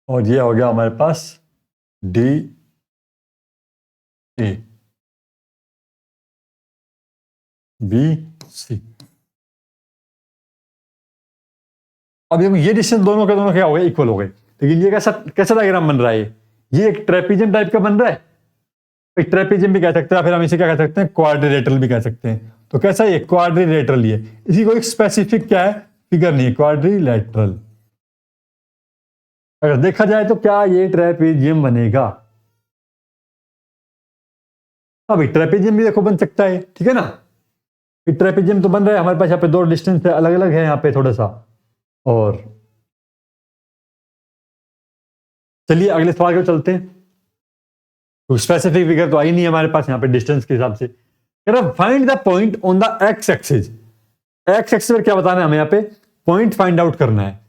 और ये हो गया हमारे पास DA, BC। अब ये डिस्टेंस दोनों के दोनों क्या हो गए? इक्वल हो गए। लेकिन ये कैसा कैसा डायग्राम बन रहा है? ये एक ट्रेपीजियम टाइप का बन रहा है। एक ट्रेपीजियम भी कह सकते हैं, फिर हम इसे क्या कह सकते हैं? क्वाड्रिलेटरल भी कह सकते हैं। तो कैसा ये? क्वाड्रिलेटरल। ये इसी को एक स्पेसिफिक क्या है? फिगर नहीं है, क्वाड्रिलेटरल। अगर देखा जाए तो क्या ये ट्रेपीजियम बनेगा? अब ट्रेपीजियम भी देखो बन सकता है, ठीक है ना। ट्रेपीजियम तो बन रहा है हमारे पास। यहाँ पे दो डिस्टेंस है, अलग अलग है यहाँ पे थोड़ा सा। और चलिए अगले सवाल को चलते हैं। तो स्पेसिफिक फिगर तो आई नहीं हमारे पास यहाँ पे डिस्टेंस के हिसाब से। Find the point on the x axis. X axis पर क्या बताना है हमें? यहाँ पे पॉइंट फाइंड आउट करना है,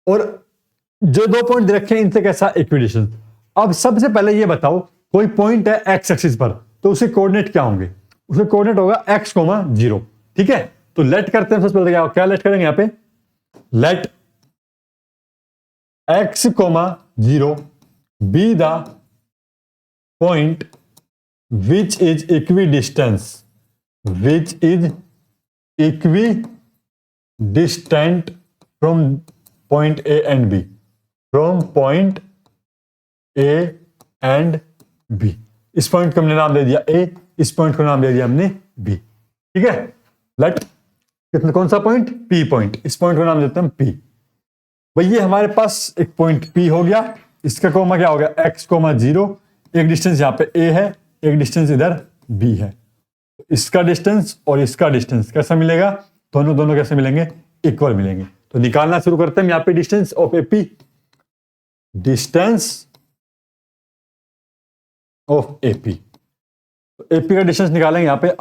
और जो दो पॉइंट दे रखे हैं इनसे कैसा इक्विडिस्टेंस। अब सबसे पहले ये बताओ, कोई पॉइंट है एक्स एक्सिस पर, तो उसके कोऑर्डिनेट क्या होंगे? उसके कोऑर्डिनेट होगा x,0, ठीक है। तो लेट करते हैं सबसे पहले, क्या लेट करेंगे यहाँ पे? Let x,0 B the point which is equidistant from point A and B, from point A and B। इस पॉइंट को हमने नाम दे दिया A, इस पॉइंट को नाम दे दिया हमने B, ठीक है। लेट कितना, कौन सा पॉइंट? P point. इस पॉइंट को नाम देते हैं P। भाई ये हमारे पास एक पॉइंट P हो गया, इसका कोमा क्या हो गया? x,0। एक डिस्टेंस यहाँ पे A है, एक डिस्टेंस इधर B है। इसका डिस्टेंस और इसका डिस्टेंस कैसा मिलेगा? दोनों कैसे मिलेंगे? इक्वल मिलेंगे। तो निकालना शुरू करते हैं यहाँ पे distance of AP। Distance of AP, तो AP का डिस्टेंस निकालेंगे यहाँ पे √,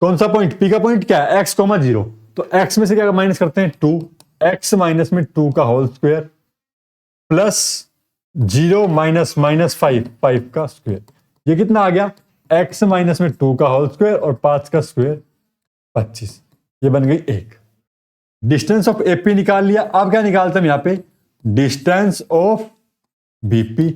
कौन सा पॉइंट? P का पॉइंट क्या है? x,0। तो x में से क्या माइनस करते हैं? 2, x माइनस में 2 का होल स्क्वायर प्लस 0 माइनस -5 का स्क्वायर। ये कितना आ गया? x माइनस में 2 का होल स्क्वायर और 5 का स्क्वायर 25। ये बन गई 1। डिस्टेंस ऑफ AP निकाल लिया। अब क्या निकालते हैं यहाँ पे? Distance of BP।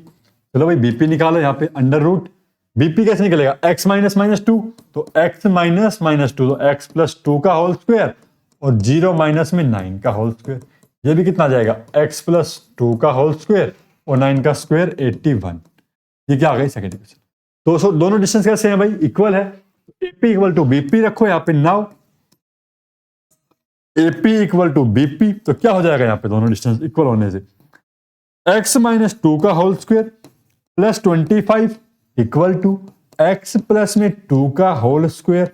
चलो भाई BP निकालो यहाँ पे √। BP कैसे निकलेगा? x माइनस -2, तो x माइनस -2, तो x प्लस 2 का होल स्क्वायर और 0 माइनस में 9 का होल स्क्वायर। ये भी कितना आ जाएगा? x प्लस 2 का होल स्क्वायर और 9 का स्क्वायर 81। ये क्या आ गई? Second equation. दोनों डिस्टेंस कैसे हैं भाई? इक्वल है। AP इक्वल टू BP रखो यहाँ पे। Now AP equal to BP, तो क्या हो जाएगा यहाँ पे? दोनों डिस्टेंस इक्वल होने से x माइनस 2 का whole square plus 25 equal to x plus में 2 का होल स्क्वायर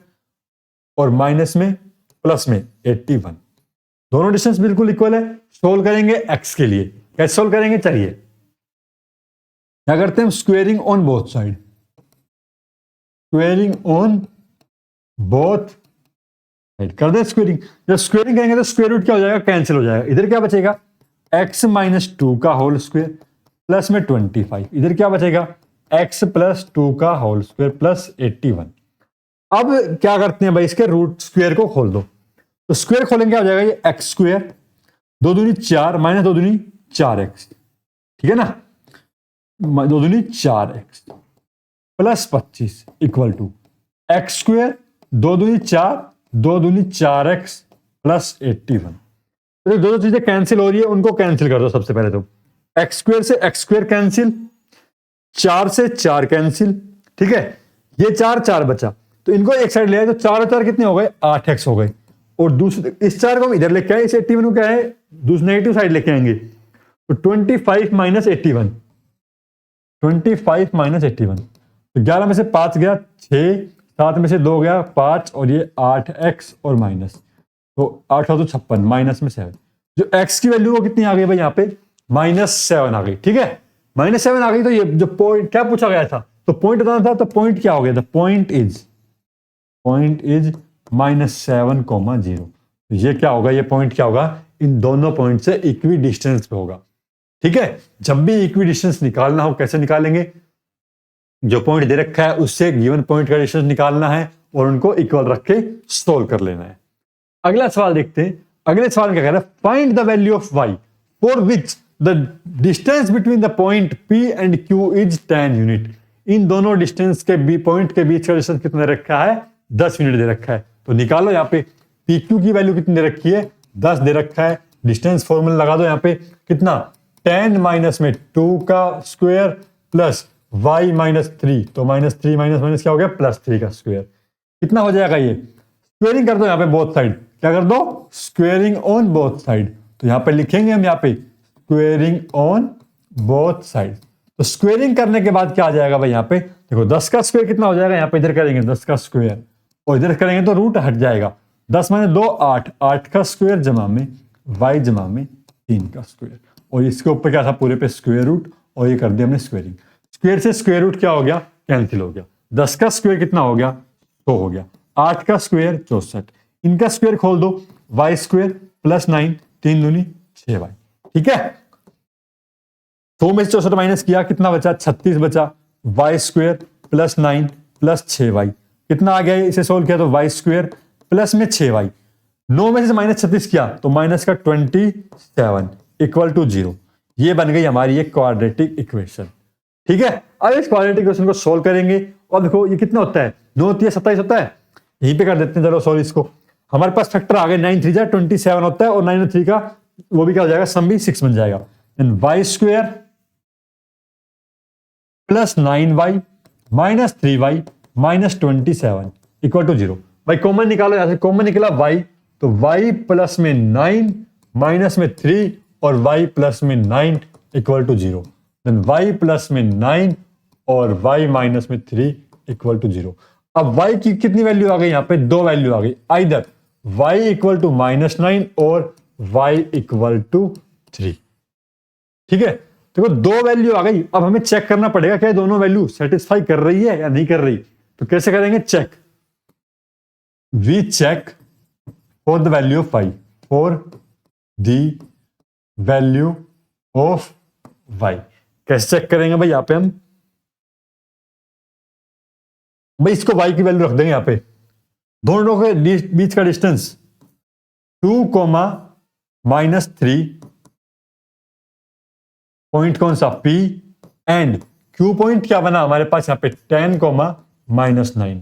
और माइनस में प्लस में 81। दोनों डिस्टेंस बिल्कुल इक्वल है। सोल्व करेंगे x के लिए। कैसे सोल्व करेंगे? चलिए क्या करते हैं? Squaring on both side. Squaring on both side कर दे स्क्वेयरिंग। जब स्क्वेयरिंग करेंगे तो स्क्वायर रूट क्या हो जाएगा? कैंसिल हो जाएगा। इधर क्या बचेगा? x माइनस 2 का होल स्क्वायर प्लस में 25, इधर क्या बचेगा x प्लस 2 का होल स्क्वायर प्लस 81। अब क्या करते हैं भाई, इसके रूट स्क्वायर को खोल दो, तो स्क्वायर खोलेंगे क्या हो जाएगा, ये एक्स स्क्वायर 2 दूनी 4 माइनस 2 दूनी 4x, ठीक है ना, 2 दूनी 4x plus 25 equal to X square 2 दूनी 4 2 दूनी 4x प्लस 81। तो दो चीजें कैंसिल हो रही है, उनको कैंसिल कर दो। सबसे पहले तो एक्स स्क्वायर से एक्स स्क्वायर कैंसिल, 4 से 4 कैंसिल, ठीक है, ये 4 4 बचा, तो इनको एक साइड ले आए तो 4 और 4 कितने हो गए, 8x हो गए। और दूसरे इस 4 को हम इधर लेके आए, इस 81 को क्या है दूसरी नेगेटिव साइड लेके आएंगे, तो 25 माइनस 81, 25 माइनस 81, तो 11 में से 5 गया 6, 7 में से 2 गया 5, और ये 8x और माइनस, तो 8 तो 56 माइनस में 7, जो x की वैल्यू वो कितनी आ गई भाई यहाँ पे -7 आ गई, ठीक है, -7 आ गई। तो ये जो पॉइंट क्या पूछा गया था, तो पॉइंट बताना था, तो पॉइंट क्या हो गया था, पॉइंट इज -7,0। तो ये क्या होगा, ये पॉइंट क्या होगा, इन दोनों पॉइंट से इक्वी डिस्टेंस पे होगा, ठीक है। जब भी इक्वी डिस्टेंस निकालना हो कैसे निकालेंगे, जो पॉइंट दे रखा है उससे गिवन पॉइंट का डिस्टेंस निकालना है और उनको इक्वल रख के सोल्व कर लेना है। अगला सवाल देखते हैं। अगले सवाल क्या कह रहा है, find the value of y for which the distance between the point p and q is 10 unit. इन दोनों डिस्टेंस के पॉइंट के बीच का डिस्टेंस कितना दे रखा है, 10 यूनिट दे रखा है। तो निकालो यहाँ पे pq की वैल्यू कितनी दे रखी है, 10 दे रखा है। डिस्टेंस फॉर्मूला लगा दो यहाँ पे, कितना 10 माइनस में 2 का स्क्वायर प्लस y माइनस 3, तो -3 माइनस क्या हो गया, +3 का स्क्वायर। कितना हो जाएगा, ये स्क्वेयरिंग कर दो यहाँ पे बोथ साइड, क्या कर दो, स्क्वेयरिंग ऑन बोथ साइड। तो यहाँ पे लिखेंगे हम यहाँ पे स्क्वेयरिंग ऑन बोथ साइड। तो स्क्वेयरिंग करने के बाद क्या आ जाएगा भाई, यहाँ पे देखो 10 का स्क्वायर कितना हो जाएगा, यहाँ पे इधर करेंगे 10 का स्क्वायर और इधर करेंगे तो रूट हट जाएगा, 10 माइनस 2 8, 8 का स्क्वायर जमा में y जमा में 3 का स्क्वायर, और इसके ऊपर क्या था पूरे पे स्क्वायर रूट, और ये कर दिया हमने स्क्वेयरिंग। स्क्वायर से स्क्वायर रूट क्या हो गया, कैंसिल हो गया। 10 का स्क्वायर कितना हो गया, 100 हो गया। 8 का स्क्वायर 64, इनका स्क्वायर खोल दो, y स्क्वायर प्लस 9, 3 दूनी 6y, ठीक है। 100 में से 64 माइनस किया, कितना बचा, 36 बचा। y square plus 9 plus 6y, कितना आ गया, इसे सोल्व किया तो y स्क्वायर प्लस में 6y। 9 में से -36 किया तो माइनस का 27 इक्वल टू 0। ये बन गई हमारी एक क्वाड्रेटिक इक्वेशन, ठीक है। अब इस क्वाड्रेटिक इक्वेशन को सोल्व करेंगे, और देखो ये कितना होता है, 9 3 27 होता है, यहीं पे कर देते हैं। चलो सॉल्व इसको, हमारे पास फैक्टर आ गए, 9 3 जा 27 होता है, और 9 और 3 का वो भी क्या हो जाएगा, सम भी 6 बन जाएगा। Then y square plus 9y minus 3y minus 27 equal to 0। भाई कॉमन निकालो, यहां से कॉमन निकला y, तो y प्लस में 9 माइनस में 3 और y प्लस में 9 equal to 0। Then y plus में 9 और y माइनस में 3 इक्वल टू 0। अब y की कितनी वैल्यू आ गई, यहां पे 2 वैल्यू आ गई, आइदर y इक्वल टू -9 और y इक्वल टू 3, ठीक है। देखो 2 वैल्यू आ गई, अब हमें चेक करना पड़ेगा क्या दोनों वैल्यू सेटिस्फाई कर रही है या नहीं कर रही। तो कैसे करेंगे check, we check for the value of y, for the value of y। कैसे चेक करेंगे भाई, यहां पे हम भाई इसको y की वैल्यू रख देंगे यहाँ पे, दोनों के बीच का डिस्टेंस 2, -3, पॉइंट कौन सा p, एंड q पॉइंट क्या बना हमारे पास यहाँ पे 10, -9,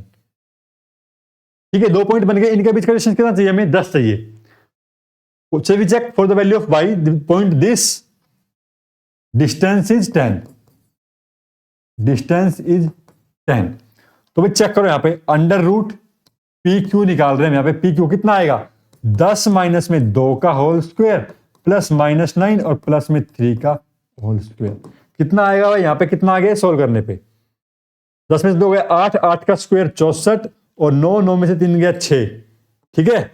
ठीक है। 2 पॉइंट बन गए, इनके बीच का डिस्टेंस कितना चाहिए हमें, 10 चाहिए। So we check for the value of y, the point this distance is 10, distance is 10। तो भाई चेक करो यहाँ पे अंडर रूट पी क्यू निकाल रहे हैं, यहाँ पे पी क्यू कितना आएगा, 10 माइनस में 2 का होल स्क्वायर प्लस -9 और प्लस में 3 का होल स्क्वायर, कितना आएगा भाई, यहाँ पे कितना आ गया सोल्व करने पे, 10 में से 2 गया 8, 8 का स्क्वायर 64 और 9, 9 में से 3 गया 6, ठीक है।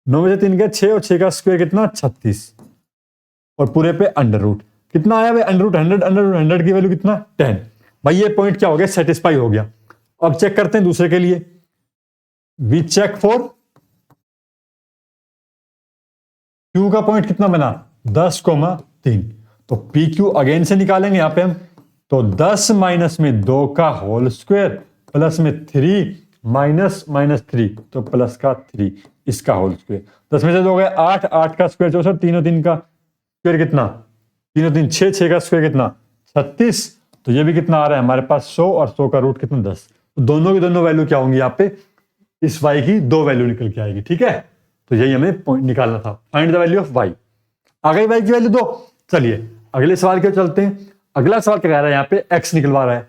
9 में से 3 गया 6 और 6 का स्क्वायर कितना 36, और पूरे पे अंडर रूट कितना आया भाई, अंडर रूट 100, अंडर रूट 100 की वैल्यू कितना 10। भाई ये पॉइंट क्या हो गया, सेटिस्फाई हो गया। अब चेक करते हैं दूसरे के लिए, वी चेक फॉर क्यू का पॉइंट कितना बना 10, 3। तो पी क्यू अगेन से निकालेंगे यहां पे हम, तो 10 माइनस में 2 का होल स्क्वायर प्लस में 3 माइनस माइनस 3 तो प्लस का 3 इसका होल स्क्वायर। 10 में से 2 गए 8, 8 का स्क्वायर 64, तीनों 3 का स्क्वायर कितना, तीनों 3 6, 6 का स्क्वायर कितना 36। तो ये भी कितना आ रहा है हमारे पास 100 और 100 का रूट कितना 10। तो दोनों की दोनों वैल्यू क्या होंगी यहाँ पे, इस y की 2 वैल्यू निकल के आएगी। ठीक है, तो यही हमें पॉइंट निकालना था, find the value of y। आ गई y की वैल्यू 2। चलिए अगले सवाल के चलते हैं। अगला सवाल क्या कह रहा है, यहाँ पे x निकलवा रहा है।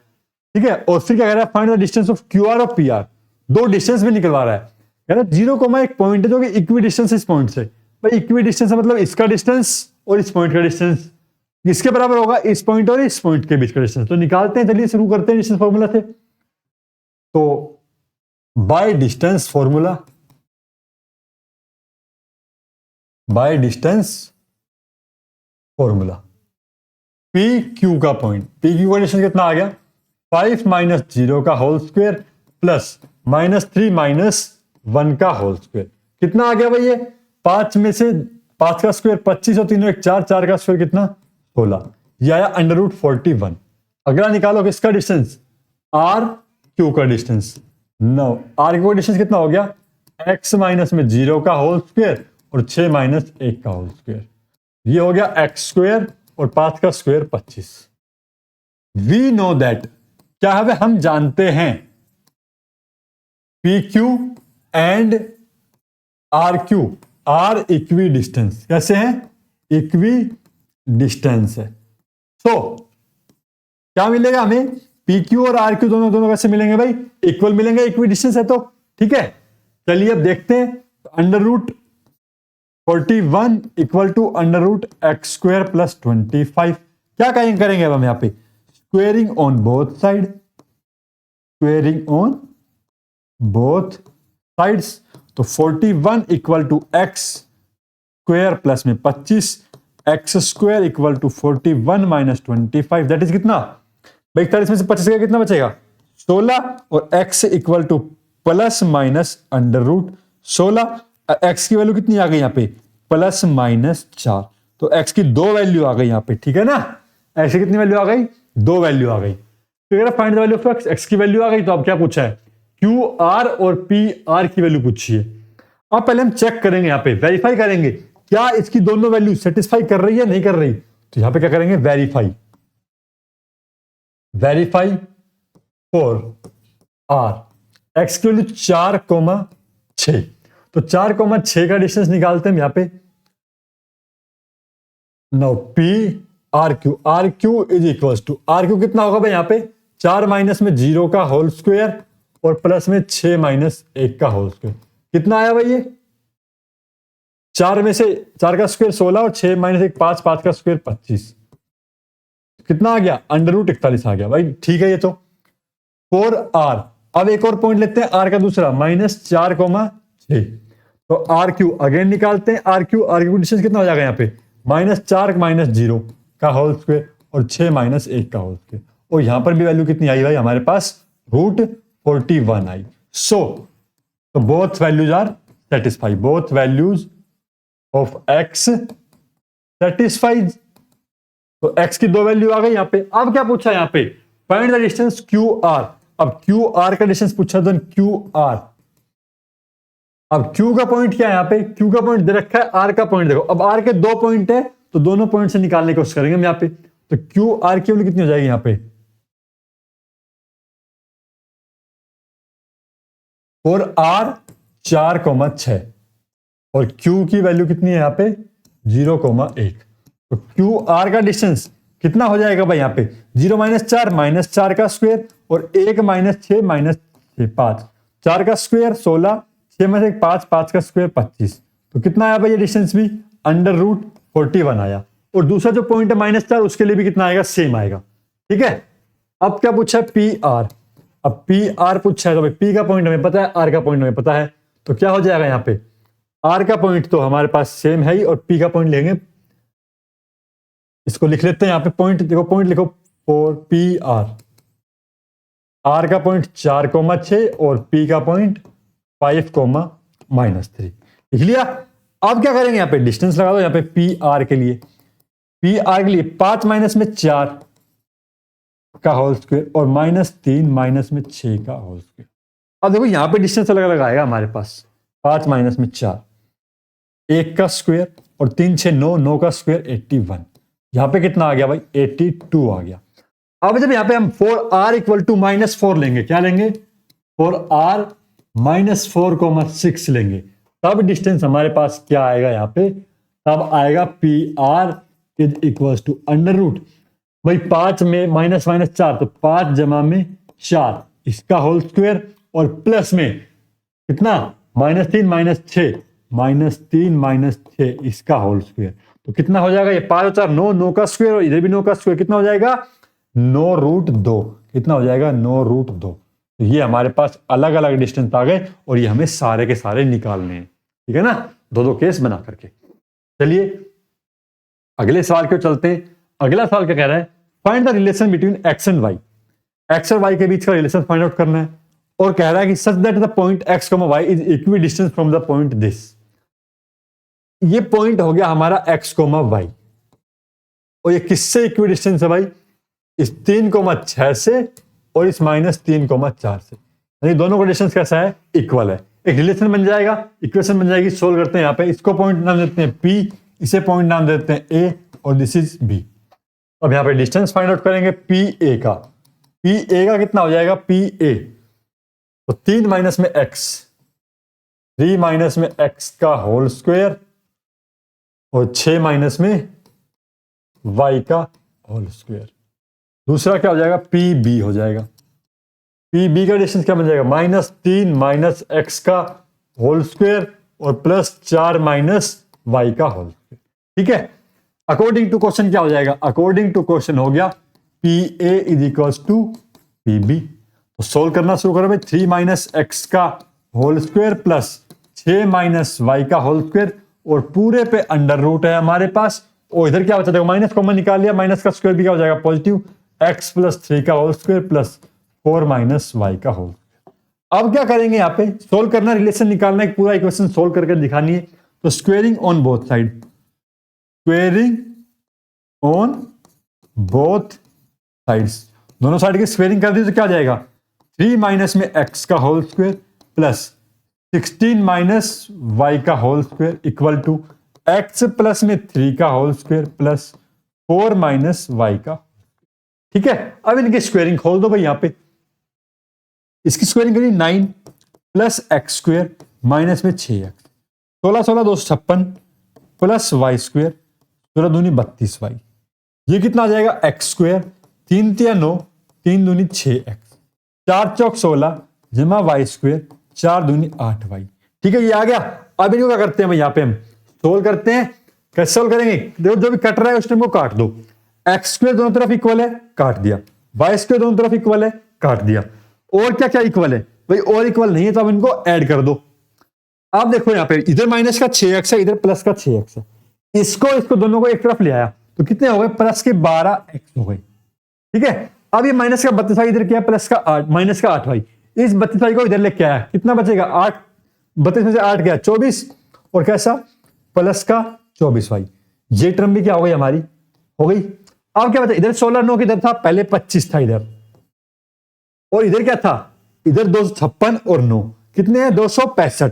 ठीक है, और फिर क्या कह रहा है, find the distance of QR और PR। दो डिस्टेंस भी निकलवा रहा है। कह रहा है 0, एक पॉइंट है जो कि इक्वी डिस्टेंस इस पॉइंट से। भाई इक्वी डिस्टेंस मतलब इसका डिस्टेंस और इस पॉइंट का डिस्टेंस किसके बराबर होगा, इस पॉइंट और इस पॉइंट के बीच का डिस्टेंस। तो निकालते हैं, चलिए शुरू करते हैं डिस्टेंस फॉर्मूला से। तो by distance formula, by distance formula, P Q का पॉइंट, पी क्यू का डिस्टेंस कितना आ गया 5 माइनस 0 का whole square plus minus 3 minus 1 का होल स्क्वायर। कितना आ गया भाई, ये 5 में से 5 का स्क्वायर 25 और 3 4, 4 का स्क्वायर कितना 16, यह आया अंडर रूट 41। अगला निकालो किसका डिस्टेंस, आर क्यू का डिस्टेंस। नो, आर क्यू का डिस्टेंस कितना हो गया x माइनस में 0 का होल स्क्वायर और 6 माइनस 1 का होल स्क्वायर। ये हो गया एक्स स्क्वायर और 5 का स्क्वायर 25। वी नो दैट, क्या है, हम जानते हैं P Q and R Q R equidistant. कैसे हैं, इक्वी डिस्टेंस है। सो क्या मिलेगा हमें, पी क्यू और आर क्यू दोनों दोनों कैसे मिलेंगे भाई, इक्वल मिलेंगे, इक्वी डिस्टेंस है तो। ठीक है, चलिए अब देखते हैं। Under root 41 equal to under root X square plus 25। क्या करेंगे अब हम यहाँ पे, squaring on both side, squaring on both sides. तो 41 equal to X square plus में 25, X square equal to 41 minus 25, that is कितना भाई 41 में से 25 का कितना बचेगा 16, और x equal to plus minus under root 16। x की वैल्यू कितनी आ गई यहाँ पे प्लस माइनस 4। तो x की 2 वैल्यू आ गई यहाँ पे। ठीक है ना, x की कितनी वैल्यू आ गई, 2 वैल्यू आ गई। तो find the value of x, x की वैल्यू आ गई। तो अब क्या पूछा है, क्यू आर और पी आर की वैल्यू पूछी है। अब पहले हम चेक करेंगे, यहाँ पे वेरीफाई करेंगे क्या इसकी दोनों वैल्यू सेटिस्फाई कर रही है नहीं कर रही। तो यहां पे क्या करेंगे, verify, verify for R, X की वैल्यू 4,6। तो 4,6 का डिस्टेंस निकालते हैं यहां पे। No P R Q is equal to, R Q कितना होगा भाई यहाँ पे 4 माइनस में 0 का होल स्क्वायर और प्लस में 6 माइनस 1 का होल स्क्वायर। कितना आया भाई, ये 4 में से 4 का स्क्वायर 16 और 6 माइनस 1 5, 5 का स्क्वायर 25। कितना आ गया अंडर रूट 41 आ गया भाई। ठीक है, ये तो फॉर आर। अब एक और पॉइंट लेते हैं आर का दूसरा, -4,6। तो आर क्यू अगेन निकालते हैं, आर क्यू डिस्टेंस कितना हो जाएगा यहाँ पे -4 माइनस 0 का होल स्क्वायर और 6 माइनस 1 का होल स्क्वायर। और यहां पर भी वैल्यू कितनी आई भाई हमारे पास √41 आई। सो तो both values are satisfy, both values of x satisfies. तो x की 2 वैल्यू आ गई यहाँ पे। अब क्या पूछा यहाँ पे, find the distance Q R. अब क्यू आर का डिस्टेंस पूछा, तो क्यू आर। अब Q का पॉइंट क्या है यहाँ पे, Q का पॉइंट दे रखा है, R का पॉइंट देखो। अब R के 2 पॉइंट है तो दोनों पॉइंट से निकालने की कोशिश करेंगे हम यहाँ पे। तो Q R की वैल्यू कितनी हो जाएगी यहाँ पे, और R 4,6 और Q की वैल्यू कितनी है यहाँ पे 0,1। तो Q R का डिस्टेंस कितना हो जाएगा भाई यहाँ पे 0 माइनस 4 का स्क्वायर और 1 माइनस 6 माइनस 5, 4 का स्क्वायर 16, 6 में से 5, 5 का स्क्वायर 25। तो कितना आया भाई ये डिस्टेंस भी अंडर रूट 41 आया। और दूसरा जो पॉइंट है -4 उसके लिए भी कितना आएगा, सेम आएगा। ठीक है, अब क्या पूछा है पी आर। अब पी आर पूछा है तो भाई पी का पॉइंट हमें पता है, आर का पॉइंट हमें पता है। तो क्या हो जाएगा यहाँ पे, आर का पॉइंट तो हमारे पास सेम है ही और पी का पॉइंट लेंगे, इसको लिख लेते हैं यहाँ पे पॉइंट। देखो पॉइंट लिखो फॉर पी आर, आर का पॉइंट 4,6 और पी का पॉइंट 5,-3 लिख लिया। अब क्या करेंगे यहाँ पे डिस्टेंस लगा दो यहाँ पे पी आर के लिए। पी आर के लिए 5 माइनस में 4 का होल स्क्वायर और -3 माइनस में 6 का होल स्क्वायर। अब देखो यहां पे डिस्टेंस अलग अलग आएगा हमारे पास। 5 माइनस में 4, 1 का स्क्वायर और 3 6 9, 9 का स्क्वायर 81। यहां पे कितना आ गया भाई? 82 आ गया। अब जब यहां पे हम 4r इक्वल टू -4 लेंगे, क्या लेंगे? 4r -4,6 लेंगे, तब डिस्टेंस हमारे पास क्या आएगा? यहां पे तब आएगा PR is equal to under root भाई 5 में माइनस 4, तो 5 जमा में 4 इसका होल स्क्वायर और प्लस में कितना? -3 -6, -3 -6 इसका होल स्क्वायर। तो कितना हो जाएगा? ये 5 और 4 9, 9 का स्क्वायर और इधर भी 9 का स्क्वायर। कितना हो जाएगा? 9√2। कितना हो जाएगा? 9√2। तो ये हमारे पास अलग अलग डिस्टेंस आ गए और ये हमें सारे के सारे निकालने हैं। ठीक है ना, दो दो केस बना करके। चलिए अगले सवाल क्यों चलते हैं। अगला सवाल क्या कह रहा है? Find the relation between X and Y. X और वाई के बीच का रिलेशन फाइंड आउट करना है और कह रहा है कि such that the point X comma Y is equidistant from the point this. ये पॉइंट हो गया हमारा एक्स कोमा वाई और ये किससे इक्वी डिस्टेंस है भाई? इस 3,6 से और इस -3,4 से। यानी दोनों का डिस्टेंस कैसा है? इक्वल है। एक रिलेशन बन जाएगा, इक्वेशन बन जाएगी। सोल्व करते हैं। यहाँ पे इसको पॉइंट नाम देते हैं P, इसे पॉइंट नाम देते हैं A और दिस इज B। अब यहाँ पे डिस्टेंस फाइंड आउट करेंगे PA का। PA का कितना हो जाएगा? PA तो 3 माइनस में x, 3 माइनस में x का होल स्क्वायर और 6 माइनस में y का होल स्क्वायर। दूसरा क्या हो जाएगा? PB हो जाएगा। PB का डिस्टेंस क्या बन जाएगा? -3 माइनस x का होल स्क्वायर और +4 माइनस y का होल स्क्वायर। ठीक है, अकॉर्डिंग टू क्वेश्चन क्या हो जाएगा? अकॉर्डिंग टू क्वेश्चन हो गया PA is equals to PB। तो सोल्व करना शुरू करो भाई। 3 माइनस x का whole square plus 6 minus y का होल स्क्वायर और पूरे पे अंडर रूट है हमारे पास। और इधर क्या बचा? देखो माइनस कॉमन निकाल लिया, माइनस का स्क्वायर भी क्या हो जाएगा? पॉजिटिव। x प्लस 3 का whole square plus 4 minus y का होल स्क्वायर। अब क्या करेंगे? यहाँ पे सोल्व करना, रिलेशन निकालना, एक पूरा इक्वेशन सोल्व करके दिखानी है। तो squaring on both side, squaring on both sides, दोनों साइड की स्क्वेयरिंग कर दी तो क्या हो जाएगा? 3 माइनस में x का whole square plus 16 minus y का whole square equal to x plus में 3 का whole square plus 4 minus y का। ठीक है, अब इनकी स्क्वेयरिंग खोल दो भाई। यहां पे इसकी स्क्वेयरिंग करी 9 प्लस एक्स स्क्वायर माइनस में 6x, 16 16 256 प्लस वाई स्क्वायर 16 दूनी 32y। ये कितना आ जाएगा? एक्स स्क्वायर 3 3 9, 3 दूनी 6x, 4 चौक 16 जमा वाई स्क्वायर 4 दूनी 8y। ठीक है, ये आ गया। अब इनको क्या करते हैं भाई? यहाँ पे हम सोल्व करते हैं। कैसे सोल्व करेंगे? देखो जो भी कट रहा है उस टाइम को काट दो। एक्स स्क्वायर दोनों तरफ इक्वल है, काट दिया। वाई स्क्वायर दोनों तरफ इक्वल है, काट दिया। और क्या क्या इक्वल है भाई? और इक्वल नहीं है तो अब इनको ऐड कर दो। आप देखो यहाँ पे इधर माइनस का 6x है, इधर प्लस का 6x है। इसको दोनों को एक तरफ ले आया तो कितने हो गए? प्लस के 12x हो गए। ठीक है, अब ये माइनस का 32y इधर क्या है? प्लस का 8 माइनस का 8y। इस 32y को इधर लेके आया, कितना बचेगा? 8, 32 में से 8 गया 24 और कैसा? प्लस का 24y। ये टर्म भी क्या हो गई हमारी? हो गई। अब क्या बचा? इधर 16 9 किधर था? पहले 25 था इधर, और इधर क्या था? इधर 256 और 9 कितने हैं? 265।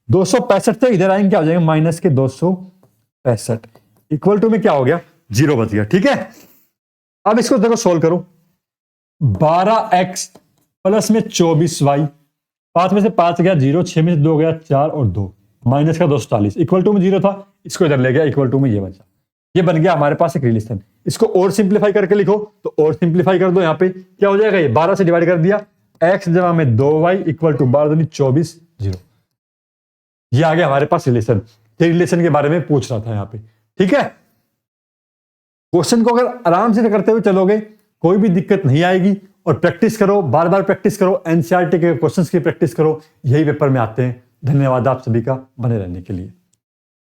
265 से इधर आएंगे क्या हो जाएगा? माइनस के 265 इक्वल टू में क्या हो गया? 0 बच गया। ठीक है, अब इसको देखो सोल्व करो। 12x प्लस में 24y, 5 में से 5 गया 0, 6 में से 2 गया 4 और 2 माइनस का 240 इक्वल टू में 0 था, इसको इधर ले गया इक्वल टू में ये बचा। ये बन गया हमारे पास एक रिलेशन। इसको और सिंप्लीफाई करके लिखो तो और सिंप्लीफाई कर दो। यहाँ पे क्या हो जाएगा? ये 12 से डिवाइड कर दिया, x जमा में 2y इक्वल टू 12 दूनी 24 0। ये आ गया हमारे पास रिलेशन। ये रिलेशन के बारे में पूछ रहा था यहाँ पे। ठीक है, क्वेश्चन को अगर आराम से करते हुए चलोगे कोई भी दिक्कत नहीं आएगी। और प्रैक्टिस करो, बार बार प्रैक्टिस करो, एनसीईआरटी के क्वेश्चंस की प्रैक्टिस करो, यही पेपर में आते हैं। धन्यवाद आप सभी का बने रहने के लिए।